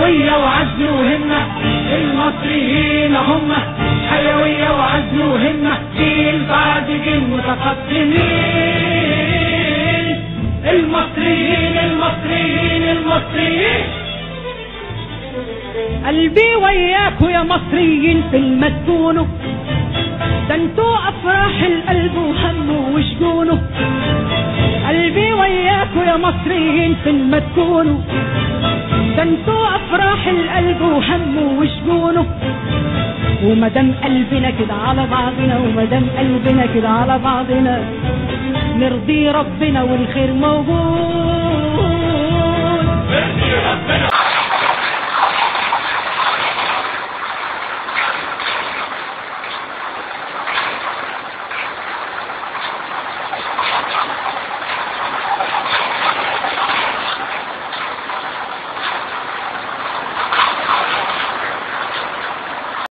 حيوية وعزم وهمة، المصريين هم حيوية وعزم وهمة، جيل بعد جيل متقدمين. المصريين المصريين المصريين. قلبي وياكوا يا مصريين في المسكونه، ده انتوا افراح القلب وهمه وشجونه. قلبي وياكوا يا مصريين في المسكونه، ده انتوا افراح القلب وهمه وشجونه. ومدام قلبنا كده على بعضنا، ومدام قلبنا كده على بعضنا، نرضي ربنا والخير موجود.